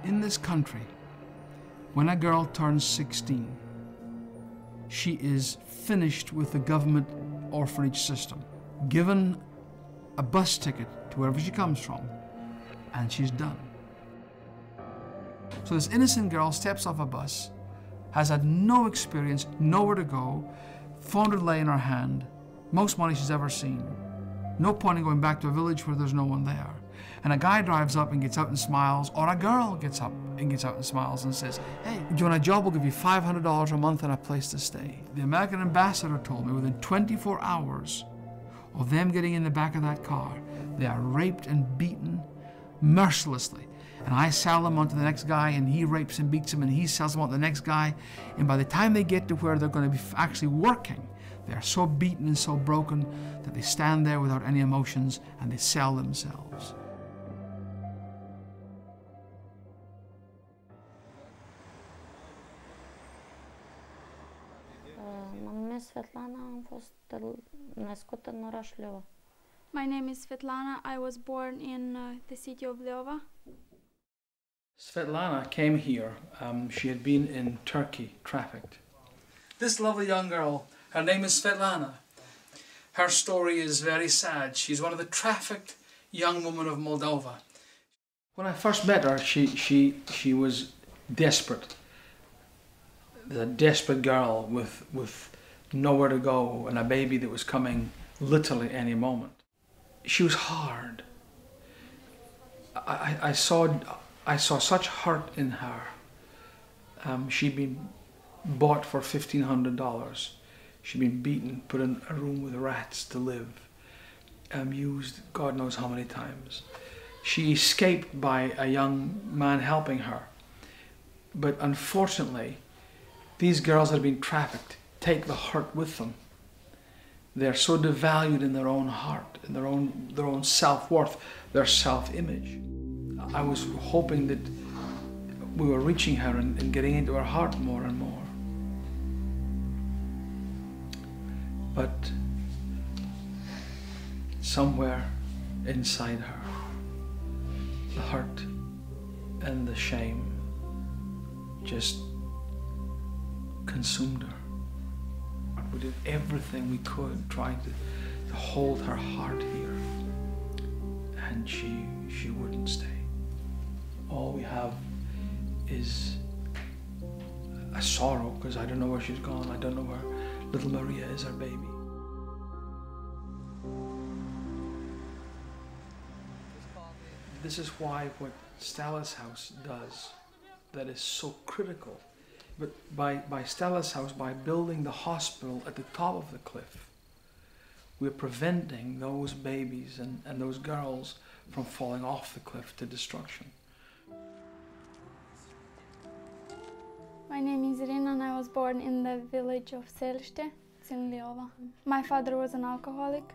In this country, when a girl turns 16, she is finished with the government orphanage system, given a bus ticket to wherever she comes from, and she's done. So this innocent girl steps off a bus, has had no experience, nowhere to go, $400 lei in her hand, most money she's ever seen. No point in going back to a village where there's no one there. And a guy drives up and gets out and smiles, or a girl gets up and smiles and says, hey, do you want a job? We'll give you $500 a month and a place to stay. The American ambassador told me within 24 hours of them getting in the back of that car, they are raped and beaten mercilessly. And I sell them on to the next guy, and he rapes and beats them, and he sells them on to the next guy. And by the time they get to where they're going to be actually working, they're so beaten and so broken that they stand there without any emotions and they sell themselves. My name is Svetlana. I was born in the city of Lvova. Svetlana came here. She had been in Turkey, trafficked. This lovely young girl, her name is Svetlana. Her story is very sad. She's one of the trafficked young women of Moldova. When I first met her, she was desperate. A desperate girl with nowhere to go and a baby that was coming literally any moment. She was hard. I saw such hurt in her. She'd been bought for $1,500. She'd been beaten, put in a room with rats to live, used God knows how many times. She escaped by a young man helping her. But unfortunately, these girls that have been trafficked take the hurt with them. They're so devalued in their own heart, in their own self-worth, their self-image. I was hoping that we were reaching her and getting into her heart more and more. But somewhere inside her, the hurt and the shame just consumed her. We did everything we could trying to hold her heart here, and she wouldn't stay. All we have is a sorrow, because I don't know where she's gone. I don't know where little Maria is, her baby. This is why what Stella's House does that is so critical. But by Stella's House, by building the hospital at the top of the cliff, we're preventing those babies and those girls from falling off the cliff to destruction. My name is Irina and I was born in the village of Selište, it's in Lvova. My father was an alcoholic.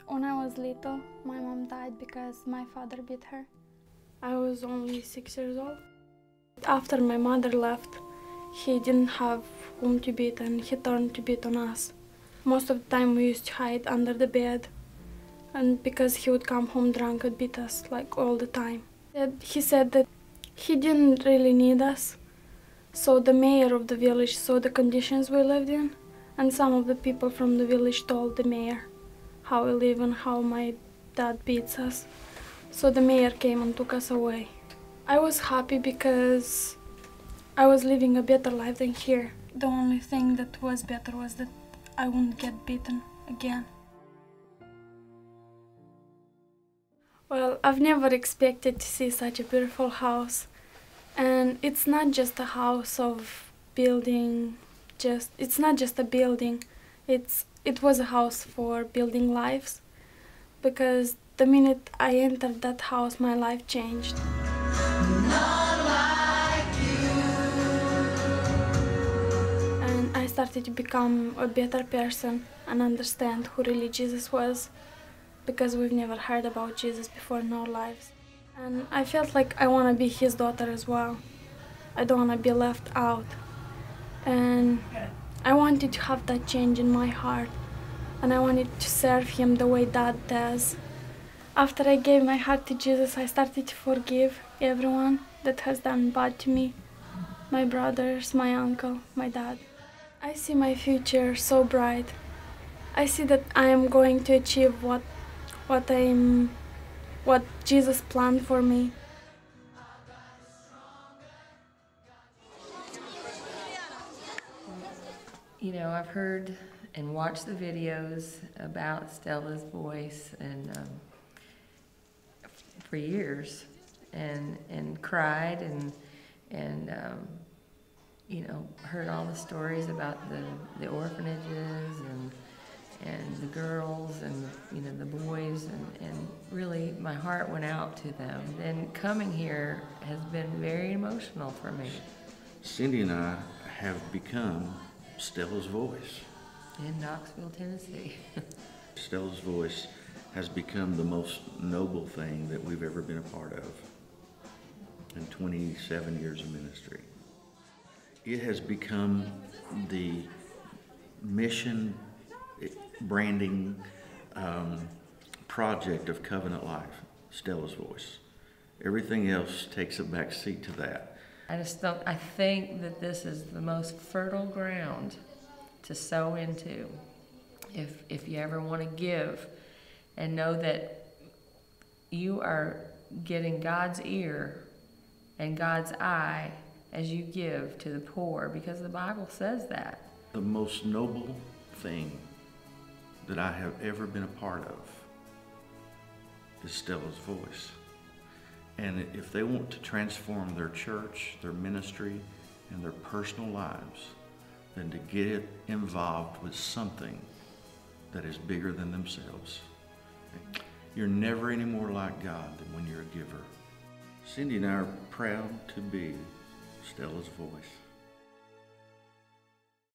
When I was little, my mom died because my father beat her. I was only 6 years old. After my mother left, he didn't have whom to beat and he turned to beat on us. Most of the time we used to hide under the bed, and because he would come home drunk and beat us like all the time. He said that he didn't really need us, so the mayor of the village saw the conditions we lived in, and some of the people from the village told the mayor how we live and how my dad beats us. So the mayor came and took us away. I was happy because I was living a better life than here. The only thing that was better was that I wouldn't get beaten again. Well, I've never expected to see such a beautiful house. And it's not just a house of building, it's not just a building. It was a house for building lives. Because the minute I entered that house, my life changed. I started to become a better person and understand who really Jesus was, because we've never heard about Jesus before in our lives. And I felt like I want to be his daughter as well. I don't want to be left out. And I wanted to have that change in my heart. And I wanted to serve him the way Dad does. After I gave my heart to Jesus, I started to forgive everyone that has done bad to me. My brothers, my uncle, my dad. I see my future so bright. I see that I am going to achieve what Jesus planned for me. You know, I've heard and watched the videos about Stella's voice and for years, and cried and you know, heard all the stories about the orphanages and the girls and, you know, the boys, and really my heart went out to them. And coming here has been very emotional for me. Cindy and I have become Stella's voice. In Knoxville, Tennessee. Stella's voice has become the most noble thing that we've ever been a part of in 27 years of ministry. It has become the mission branding project of Covenant Life, Stella's voice. Everything else takes a back seat to that. I think that this is the most fertile ground to sow into if you ever want to give, and know that you are getting God's ear and God's eye as you give to the poor, because the Bible says that. The most noble thing that I have ever been a part of is Stella's voice. And if they want to transform their church, their ministry, and their personal lives, then to get involved with something that is bigger than themselves. You're never any more like God than when you're a giver. Cindy and I are proud to be Stella's voice.